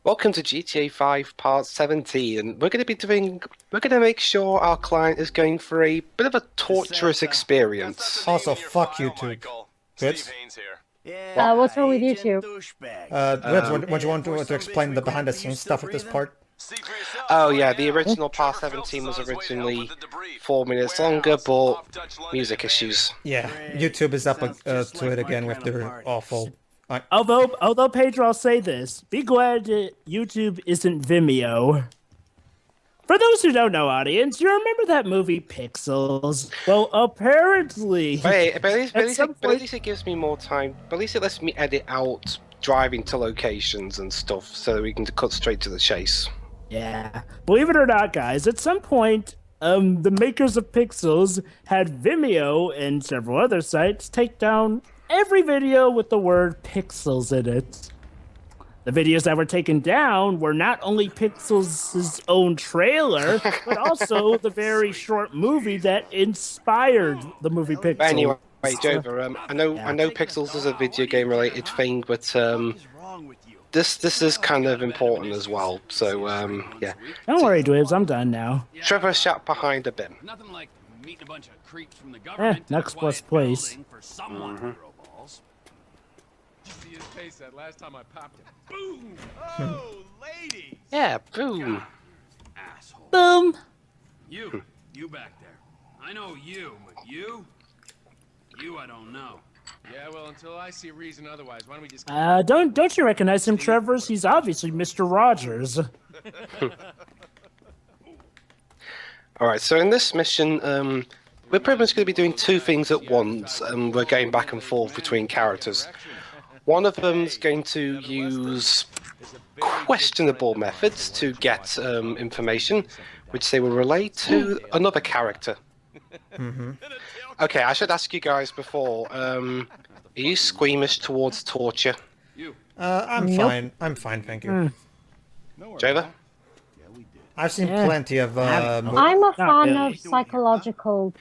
Welcome to GTA 5 Part 17, and we're going to make sure our client is going through a bit of a torturous experience. Also, fuck YouTube. Dwibs? What's wrong with YouTube? Dwibs, what do you want to explain the behind-the-scenes stuff of this part? Oh yeah, the original Part 17 was originally 4 minutes longer, but music issues. Yeah, YouTube is up to it again with their awful... Although Pedro, I'll say this: be glad that YouTube isn't Vimeo. For those who don't know, audience, you remember that movie Pixels? Well, apparently, But at least it gives me more time. But at least it lets me edit out driving to locations and stuff, so that we can cut straight to the chase. Yeah, believe it or not, guys, at some point, the makers of Pixels had Vimeo and several other sites take down every video with the word Pixels in it. The videos that were taken down were not only Pixels' own trailer, but also the very short movie that inspired the movie Pixels. Anyway, Jover, I know Pixels is a video game related thing, but this is kind of important as well. So yeah. Don't worry, Dwibs, I'm done now. Trevor sat behind a bin. Nothing like meeting a bunch of creeps from the government. Next plus place. See his face that last time I popped it. Boom! Oh, lady! Yeah, boom. Asshole. Boom. You back there. I know you, but you I don't know. Yeah, well, until I see reason otherwise, why don't we just... Don't you recognize him, Trevor? He's obviously Mr. Rogers. Alright, so in this mission, we're pretty much going to be doing two things at once, and we're going back and forth between characters. One of them's going to use questionable methods to get information, which they will relay to another character. Okay, I should ask you guys before, are you squeamish towards torture? I'm fine. I'm fine, thank you. Jover? I've seen plenty of... I'm a fan of psychological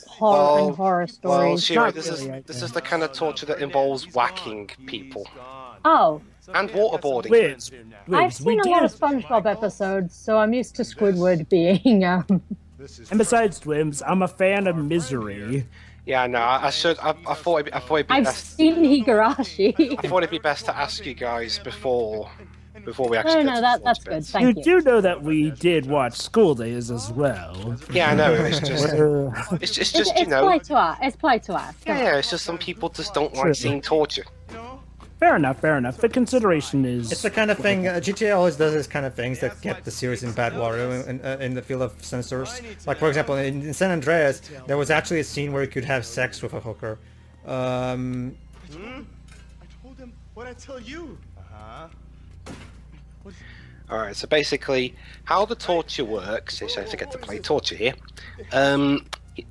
horror and horror stories. Well, Shira, Not really, this is the kind of torture that involves whacking people. Oh, And waterboarding. Dwibs, I've seen a lot of SpongeBob episodes, so I'm used to Squidward being, And besides Dwibs, I'm a fan of Misery. Yeah, no, I thought it'd be I've best. seen Higurashi. I thought it'd be best to ask you guys before we actually. No, that's good. You Thank you. do know that we did watch School Days as well. Yeah, I know. It's just It's you know. polite to ask. It's polite to ask. Yeah, it's just some people just don't like seeing torture. Fair enough. The consideration is... It's the kind of thing, GTA always does this kind of things that get the series in bad water in the field of censors. Like, for example, in San Andreas, there was actually a scene where you could have sex with a hooker. I told him what I tell you. Alright, so basically, how the torture works is I forget to play torture here.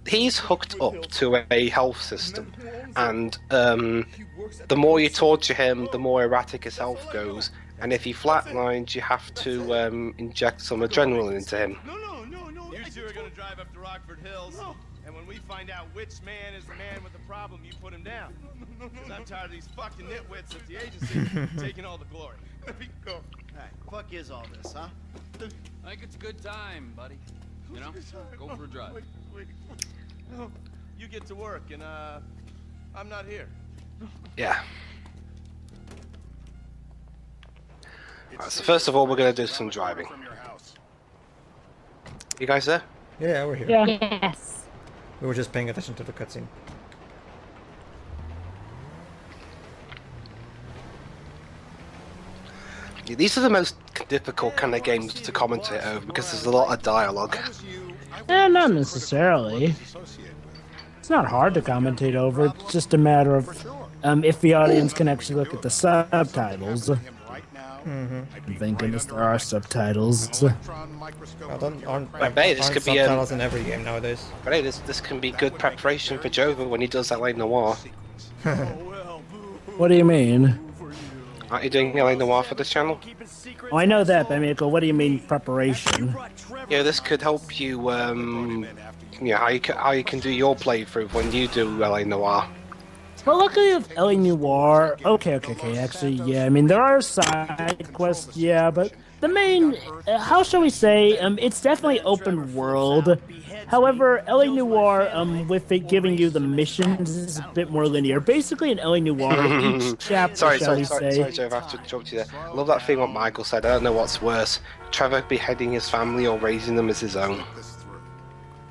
He's hooked up to a health system, and the more you torture him, the more erratic his health goes. And if he flatlines, you have to inject some adrenaline into him. No. You two are gonna drive up to Rockford Hills, and when we find out which man is the man with the problem, you put him down. Because I'm tired of these fucking nitwits at the agency taking all the glory. Go. Hey, fuck is all this, huh? I think it's a good time, buddy. You know, go for a drive. Wait. No, you get to work, and I'm not here. Yeah. Alright, so first of all, we're going to do some driving. You guys there? Yeah, we're here. Yes. We were just paying attention to the cutscene. Yeah, these are the most difficult kind of games to commentate over because there's a lot of dialogue. not necessarily. It's not hard to commentate over. It's just a matter of if the audience can actually look at the subtitles. Thank goodness there are subtitles. Aren't this could be subtitles in every game nowadays? But hey, this can be good preparation for Jover when he does LA Noir. What do you mean? Aren't you doing LA Noir for this channel? Oh, I know that, but what do you mean preparation? Yeah, this could help you, how you can do your playthrough when you do LA Noir. Well, luckily with LA Noire, okay. Actually, yeah. I mean, there are side quests, yeah, but the main, how shall we say, it's definitely open world. However, LA Noire, with it giving you the missions, is a bit more linear. Basically, in LA Noire, each chapter, Sorry, say, Joe, I have to interrupt you there. I love that thing what Michael said. I don't know what's worse, Trevor beheading his family or raising them as his own.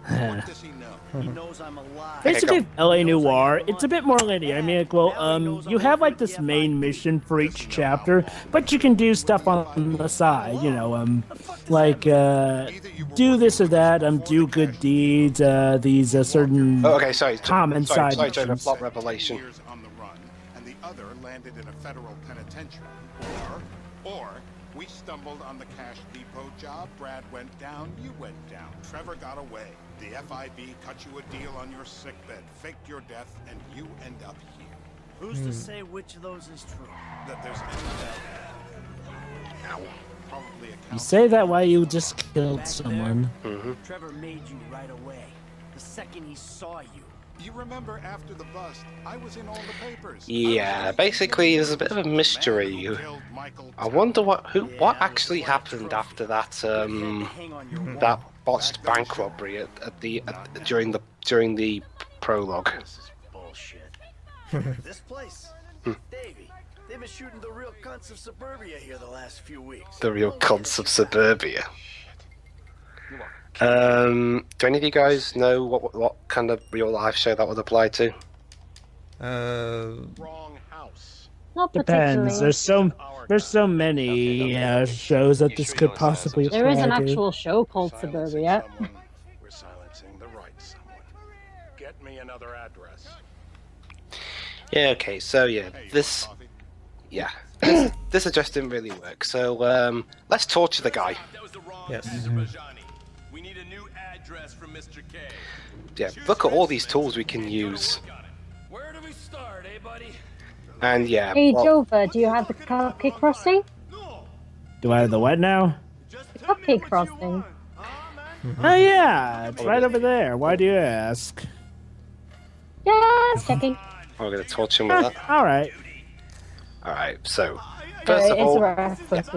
What does he know? He knows I'm alive. Basically, LA Noire, it's a bit more linear. I mean, like, well, you have like this main mission for each chapter, but you can do stuff on the side. You know, like do this or that. Do good deeds. These certain common side Sorry, missions. plot revelation. Years on the run, and the other landed in a federal penitentiary. Or we stumbled on the cash depot job. Brad went down, you went down. Trevor got away. The FIB cut you a deal on your sickbed, faked your death, and you end up here. Who's to say which of those is true? That there's probably a You say that while you just killed someone. Trevor made you right away. The second he saw you. You remember after the bust, I was in all the papers. Yeah, basically there's a bit of a mystery. I wonder what actually happened after that that botched bank robbery during the prologue. This is bullshit. This place, Davey. They've been shooting the real cunts of suburbia here the last few weeks. The real cunts of suburbia. Do any of you guys know what kind of real life show that would apply to? Wrong house. Not Depends. particularly. There's so many shows that this could possibly apply There is an to. actual show called Suburbia. We're silencing the right someone. Get me another address. Yeah. Okay. So yeah, Hey, this address didn't really work. So let's torture the guy. That was the wrong Yes. Azerbaijani. We need a new address from Mr. K. Yeah. Look at all these tools we can use. Where do we start, eh, buddy? And yeah. Hey, well, Jover, do you have the cupcake frosting? Do I have the what now? The cupcake frosting. Oh yeah, it's right over there. Why do you ask? Yes, checking. we're gonna torture him with that. All right. All right. So first of It's a all, reference.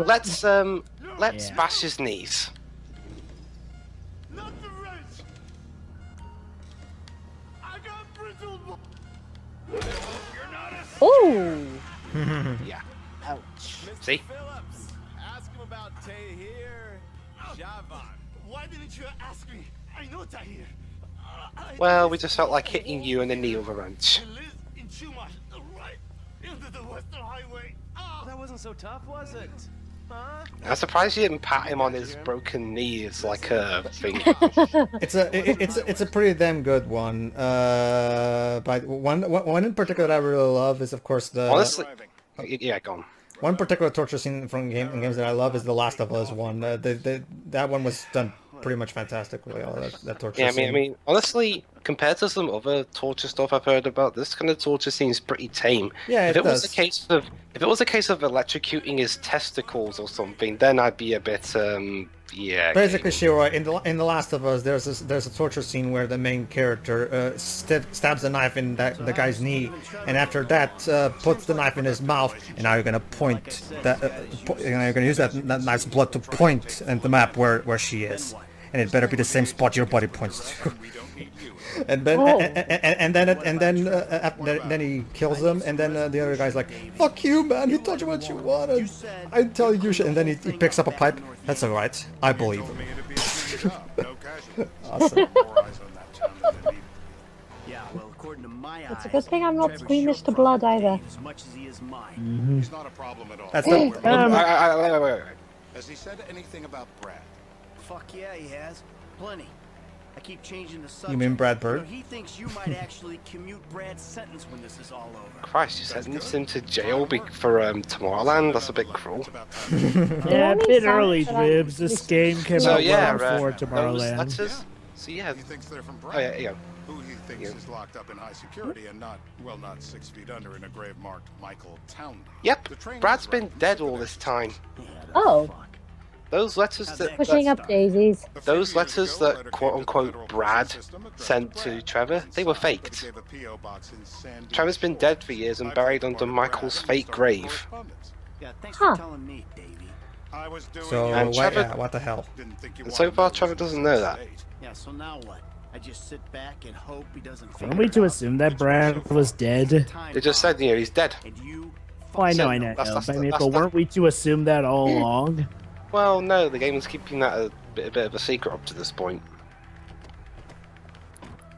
let's bash his knees. Not the wrench. I got brittle. You're not a Ooh. Yeah. Ouch. See? Phillips. Ask him about Tahir Javan. Why didn't you ask me? I know Tahir. Well, we just felt like hitting you in the knee with a wrench. He lives in Chumash, right into the Western Highway. That wasn't so tough, was it? Huh? I'm surprised you didn't pat him on his broken knee as like a thing. It's a pretty damn good one. But one in particular that I really love is of course the Honestly, yeah, go on. one particular torture scene from games that I love is the Last of Us one. That one was done pretty much fantastically. All that torture. Yeah, I scene. mean, honestly, compared to some other torture stuff I've heard about, this kind of torture seems pretty tame. Yeah, if it it was does. a case of electrocuting his testicles or something, then I'd be a bit yeah. Basically, Shiro, in the Last of Us, there's a torture scene where the main character stabs a knife in the guy's knee, and after that puts the knife in his mouth, and now you're gonna point that you're gonna use that knife's blood to point at the map where she is, and it better be the same spot your body points to. And then then he kills them, and then the other guy's like, "Fuck you, man! He told you what you wanted. I tell you shit." And then he picks up a pipe. That's all right. I believe him. Awesome. Yeah, well, according to my It's a eyes, good thing I'm not Trevor's squeamish sure to blood fucked either. as much as he is mine. He's not a problem at all. That's the. Wait. Has he said anything about Brad? Fuck yeah, he has. Plenty. I keep changing the subject. You mean Brad You know, Bird? he thinks you might actually commute Brad's sentence when this is all over. Christ, you sentenced him to jail for Tomorrowland? That's a bit cruel. Yeah, a only bit sound early, that I- Dwibs. This game came So out yeah, well before those Tomorrowland. letters. So yeah. He thinks they're from Brad. Oh yeah. Who he thinks is locked up in high security and not 6 feet under in a grave marked Michael Townley. Yep. The train Brad's was been right. dead all this time. Oh. Those letters Pushing up daisies. those letters that quote-unquote Brad sent to Trevor, they were faked. Trevor's been dead for years and buried under Michael's fake grave. Yeah, thanks Huh. for telling me, Davey. So And Trevor- what the hell? And so far, Trevor doesn't know that. Yeah, so now what? I just sit back and hope he doesn't. Are we to assume that Brad was dead? They just said, you know, he's dead. And you. Well, I know. That's- But I mean, that's- but weren't we to assume that all along? Well, no, the game was keeping that a bit of a secret up to this point.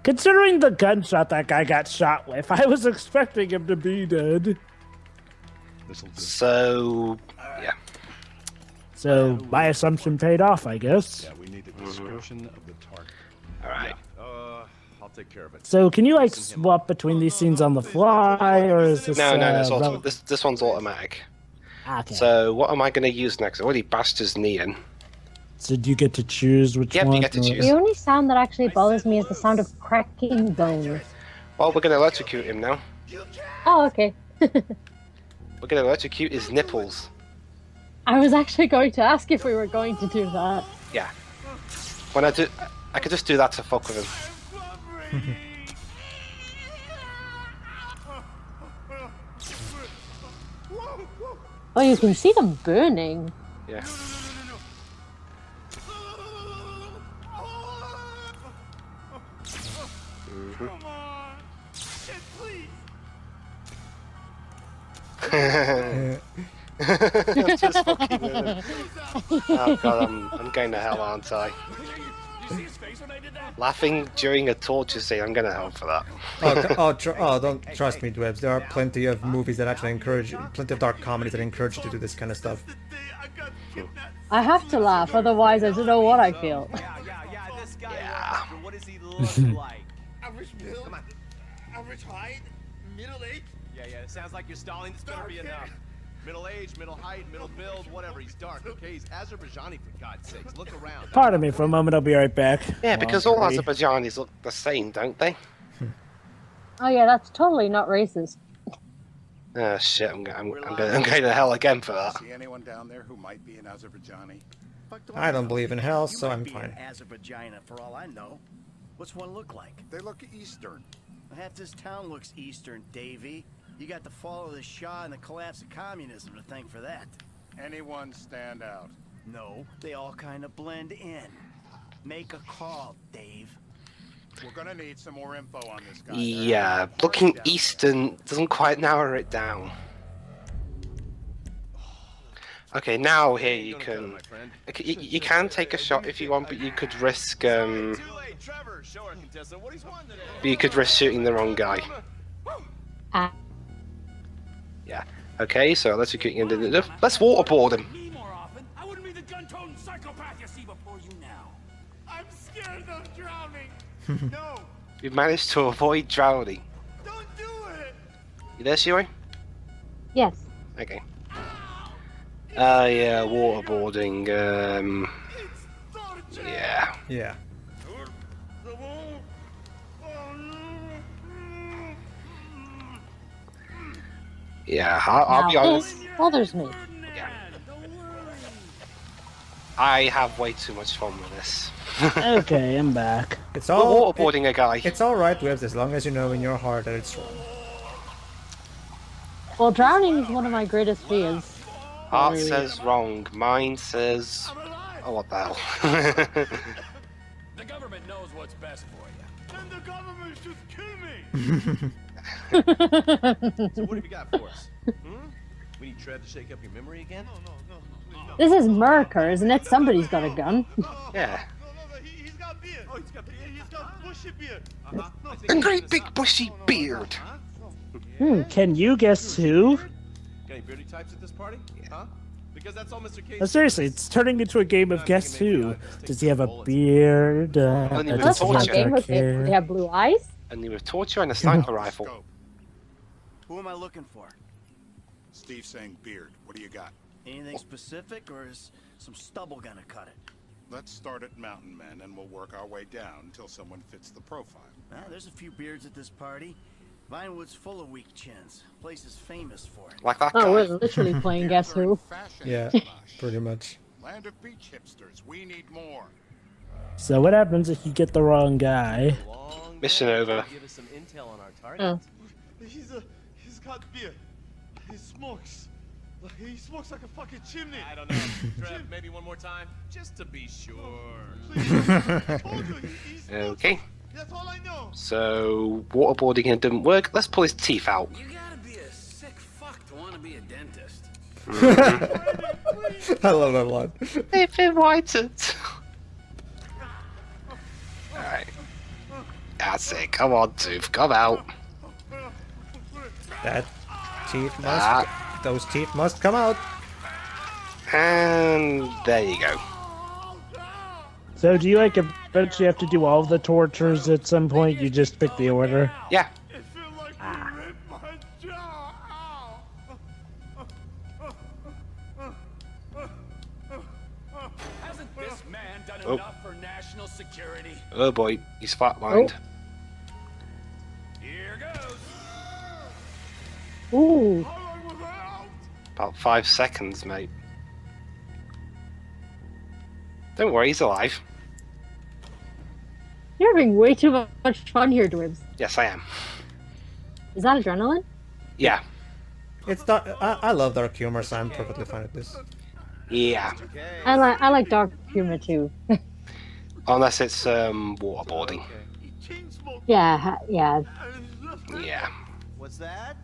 Considering the gunshot that guy got shot with, I was expecting him to be dead. So, yeah. So my assumption paid off, I guess. Yeah, we need a description of the target. Alright. I'll take care of it. So can you like swap between these scenes on the fly, or is this? No, this one's automatic. Okay. So, what am I going to use next? I already bashed his knee in. So do you get to choose which Yep, you one? get to choose. The only sound that actually bothers me is the sound of cracking bones. Well, we're going to electrocute him now. Oh, okay. We're going to electrocute his nipples. I was actually going to ask if we were going to do that. Yeah. When I do, I could just do that to fuck with him. Oh, you can see them burning. Yeah. Just fucking with him. Oh god, I'm going to hell, aren't I? Laughing during a torture scene, I'm going to hell for that. Don't trust me, Dwibs. There are plenty of movies that actually encourage, plenty of dark comedies that encourage you to do this kind of stuff. I have to laugh, otherwise I don't know what I feel. This guy. Yeah. What does he look like? Average build, average height, middle age. Yeah, it sounds like you're stalling. This better be enough. Middle age, middle height, middle build, whatever. He's dark, okay? He's Azerbaijani, for God's sakes. Look around. Pardon me for a moment. I'll be right back. Yeah, because all Sorry. Azerbaijanis look the same, don't they? Oh yeah, that's totally not racist. Oh shit, I'm going to hell again for that. See anyone down there who might be an Azerbaijani? I don't believe in hell, You so might I'm be fine. an Azerbaijani for all I know. What's one look like? They look Eastern. Half this town looks Eastern, Davy. You got the fall of the Shah and the collapse of communism to thank for that. Anyone stand out? No, they all kind of blend in. Make a call, Dave. We're gonna need some more info on this guy. Yeah, looking eastern doesn't quite narrow it down. Okay, now here you can... You can take a shot if you want, but you could risk Too late, Trevor. Show our contestant what he's won today. but you could risk shooting the wrong guy. Ah. Yeah. Okay, so let's let's waterboard him. Me more often. I wouldn't be the gun-toting psychopath you see before you now. I'm scared of drowning. No, We've managed to avoid drowning. don't do it. You there, Shuri? Yes. Okay. Yeah, waterboarding. Yeah. Yeah. Yeah, I'll be Now, honest. this bothers me. I have way too much fun with this. Okay, I'm back. It's We're all waterboarding a guy. It's all right, Dwibs, as long as you know in your heart that it's wrong. Well, drowning is one of my greatest fears. Heart says wrong. Mind says... Oh, what the hell? The government knows what's best for you. Then the government should kill me. So what have you got for us? We need Trev to shake up your memory again? No. This is America, isn't it? Somebody's got a gun. Yeah. No, he's got beard. Oh, he's got beard. He's got bushy beard. A great big bushy beard. Can you guess who? Got any beardy types at this party? Huh? Because that's all Mr. K. No, seriously, it's turning into a game of guess who. Does he have a beard? Only with Does That's he my have torture. game dark with it. hair? They have blue eyes. And with torture and a sniper rifle. Scope. Who am I looking for? Steve saying beard. What do you got? Anything specific, or is some stubble gonna cut it? Let's start at Mountain Men and we'll work our way down until someone fits the profile. There's a few beards at this party. Vinewood's full of weak chins. Place is famous for it. Like that Oh, we're guy. literally playing Guess Who. Fashion Yeah, homage. pretty much. Land of beach hipsters. We need more. So what happens if you get the wrong guy? Mission over. Give us some intel on our target. He's got beer. He smokes. He smokes like a fucking chimney. I don't know. Trev, maybe one more time, just to be sure. I told you, he smokes. Okay. That's all I know. So waterboarding him didn't work. Let's pull his teeth out. You gotta be a sick fuck to want to be a dentist. I love that line. They've been whitened. Alright. That's it. Come on, tooth. Come out. That teeth must. Those teeth must come out. And there you go. So do you like eventually have to do all of the tortures at some point? You just pick the order? Yeah. It feels like you ripped my jaw. Hasn't this man done enough for national security? Oh boy, he's flatlined. Here goes. Ooh. About 5 seconds, mate. Don't worry, he's alive. You're having way too much fun here, Dwibs. Yes, I am. Is that adrenaline? Yeah. It's dark. I love dark humor, so I'm perfectly fine with this. Yeah. I like dark humor too. Unless it's waterboarding. Yeah, yeah. Yeah. What's that?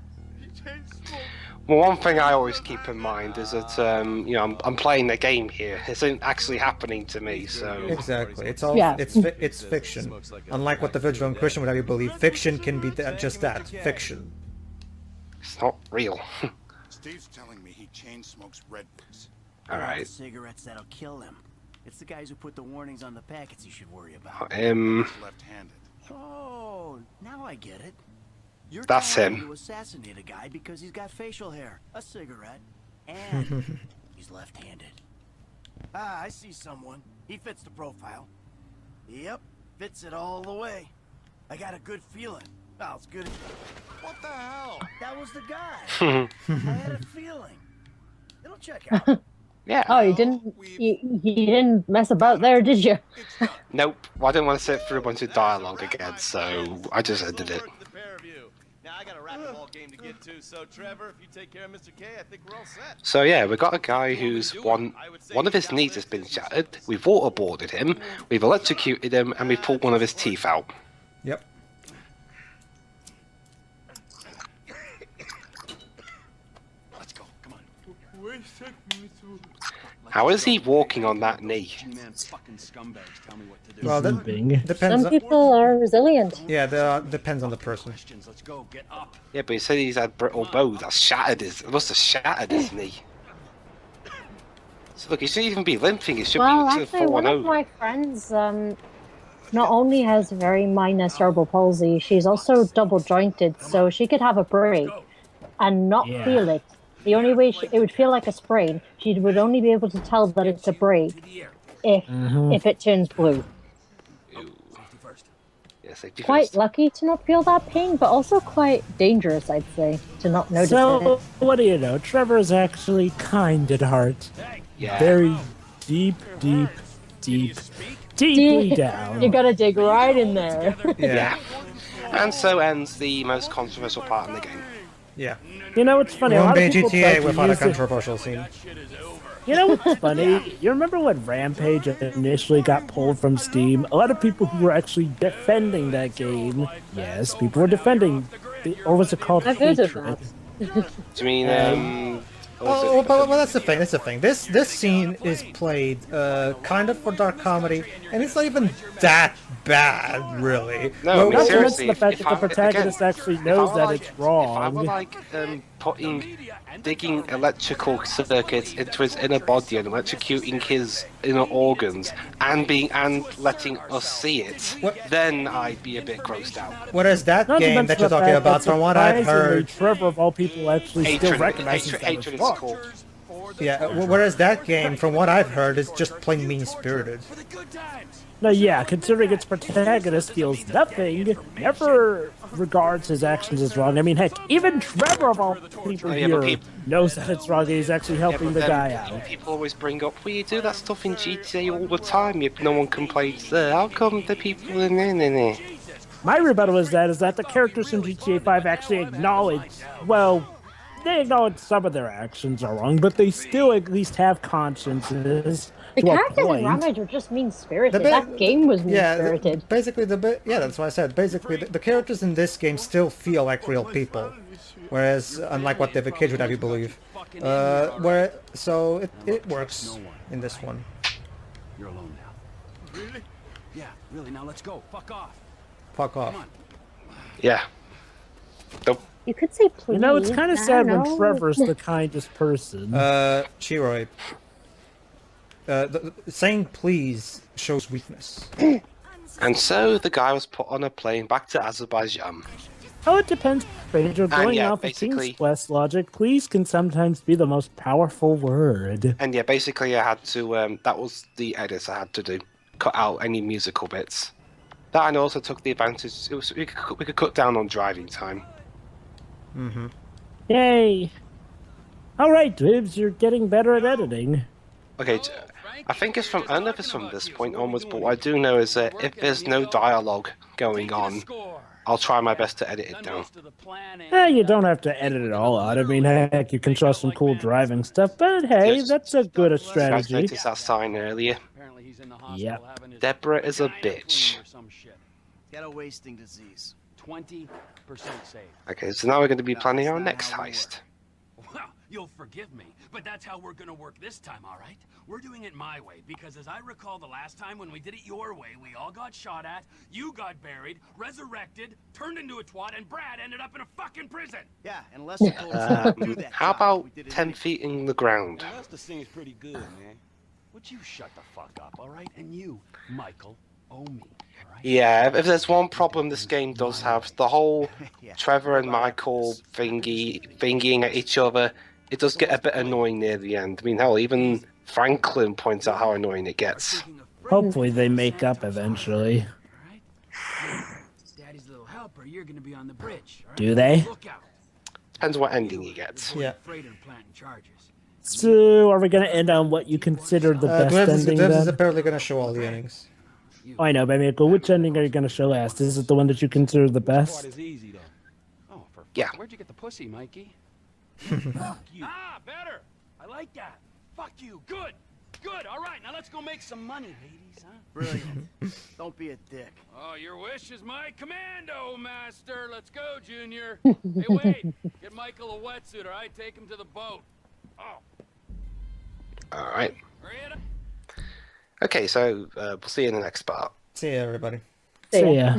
Well, one thing I always keep in mind is that you know I'm playing the game here. It isn't actually happening to me, so Exactly. It's all. Yeah. It's fiction. Unlike what the Vigil and Christian would have you believe, fiction can be just that. Fiction. it's not real. Steve's telling me he chain smokes redwoods. All right. Cigarettes that'll kill him. It's the guys who put the warnings on the packets you should worry about. Left-handed. Oh, now I get it. You're That's telling him. me to assassinate a guy because he's got facial hair, a cigarette, and he's left-handed. Ah, I see someone. He fits the profile. Yep, fits it all the way. I got a good feeling. Oh, it's good. What the hell? That was the guy. I had a feeling. It'll check out. Yeah. Oh, you didn't mess about there, did you? Nope. Well, I didn't want to sit through a bunch of dialogue again, so I just ended it. The pair of you. Now I got a racquetball game to get to, so Trevor, if you take care of Mr. K, I think we're all set. So yeah, we've got a guy who's one of his knees has been shattered. We've waterboarded him, we've electrocuted him, and we've pulled one of his teeth out. Yep. Let's go. Come on. How is he walking on that knee? G-man's fucking scumbags tell me what to do. Well, that Sleeping. depends. Some people are resilient. Yeah, depends on the person. Questions. Let's go. Get up. Yeah, but he said he's had brittle bones. That shattered his. It must have shattered his knee. So look, he shouldn't even be limping. He should Well, be actually, one falling of over. my friends not only has very minor cerebral palsy, she's also double jointed, so she could have a break and not feel it. The only way it would feel like a sprain, she would only be able to tell that it's a break if it turns blue. Yeah, safety Quite first. lucky to not feel that pain, but also quite dangerous, I'd say, to not notice So, it. what do you know? Trevor is actually kind at heart. Yeah. Very deeply down. You gotta dig right in there. Yeah. And so ends the most controversial part in the game. Yeah. You know what's funny? A Won't lot be of people try GTA to without a use it- controversial scene. You know what's funny? You remember when Rampage initially got pulled from Steam? A lot of people who were actually defending that game, yes, people were defending, or was it called I've heard of hatred? Do you mean Oh, but that's the thing. That's the thing. This scene is played kind of for dark comedy, and it's not even that bad, really. No, I Well, mean, Not to seriously, mention the fact if that the I- protagonist again, actually if knows I were that like- it's If I were wrong. like digging electrical circuits into his inner body and electrocuting his inner organs and letting us see it, then I'd be a bit grossed out. Whereas that Not to game mention that you're the talking fact about, that from what I've surprisingly, heard, Trevor of all people actually still recognizes that Hatred it's is wrong. called. Yeah, whereas that game, from what I've heard, is just plain mean-spirited. No, yeah, considering its protagonist feels nothing, never regards his actions as wrong. I mean, heck, even Trevor of all people here knows that it's wrong and he's actually helping the guy out. People always bring up, well, you do that stuff in GTA all the time, if no one complains there. How come the people in there? My rebuttal is that the characters in GTA 5 actually acknowledge, well, they acknowledge some of their actions are wrong, but they still at least have consciences. The characters in Ramage are just mean-spirited. That game was mean-spirited. Yeah, basically, that's what I said. Basically, the characters in this game still feel like real people, whereas unlike what David Cage would have you believe, so it works in this one. You're alone now. Really? Yeah, really. Now let's go. Fuck off. Fuck off. Yeah. Nope. You could say please. You know, it's kind of sad when Trevor's the kindest person. Chiroy. Saying please shows weakness. And so the guy was put on a plane back to Azerbaijan. Oh, it depends. Ranger, going off of King's Quest logic, please can sometimes be the most powerful word. And yeah, basically I had to, that was the edits I had to do. Cut out any musical bits. That and also took the advantage, we could cut down on driving time. Mm-hmm. Yay! Alright, Dwibs, you're getting better at editing. Okay, I think it's from, I don't know if it's from this point onwards, but what I do know is that if there's no dialogue going on, I'll try my best to edit it down. You don't have to edit it all out. I mean, heck, you can show some cool driving stuff, but hey, that's a good strategy. You guys noticed that sign earlier? Yep. Deborah is a bitch. Got a wasting disease. 20% safe. Okay, so now we're going to be planning our next heist. Well, you'll forgive me, but that's how we're gonna work this time, all right? We're doing it my way, because as I recall the last time when we did it your way, we all got shot at, you got buried, resurrected, turned into a twat, and Brad ended up in a fucking prison! Yeah, and Lester told us how to do that. How about 10 feet in the ground? Lester seems pretty good, man. Would you shut the fuck up, all right? And you, Michael, owe me. Yeah, if there's one problem this game does have, the whole Trevor and Michael thingying at each other, it does get a bit annoying near the end. I mean, hell, even Franklin points out how annoying it gets. Hopefully they make up eventually. Daddy's little helper, you're gonna be on the bridge. Do they? Depends what ending he gets. Yeah. So, are we gonna end on what you consider the best ending then? Dwibs is apparently gonna show all the endings. Oh, I know, but I mean, which ending are you going to show last? Is it the one that you consider the best? Yeah. Where'd you get the pussy, Mikey? Fuck you. Ah, better. I like that. Fuck you. Good. Good. All right, now let's go make some money, ladies, huh? Brilliant. Don't be a dick. Oh, your wish is my commando, master. Let's go, Junior. Hey, wait. Get Michael a wetsuit, all right? Take him to the boat. Oh. All right. Okay, so we'll see you in the next part. See ya, everybody. See ya.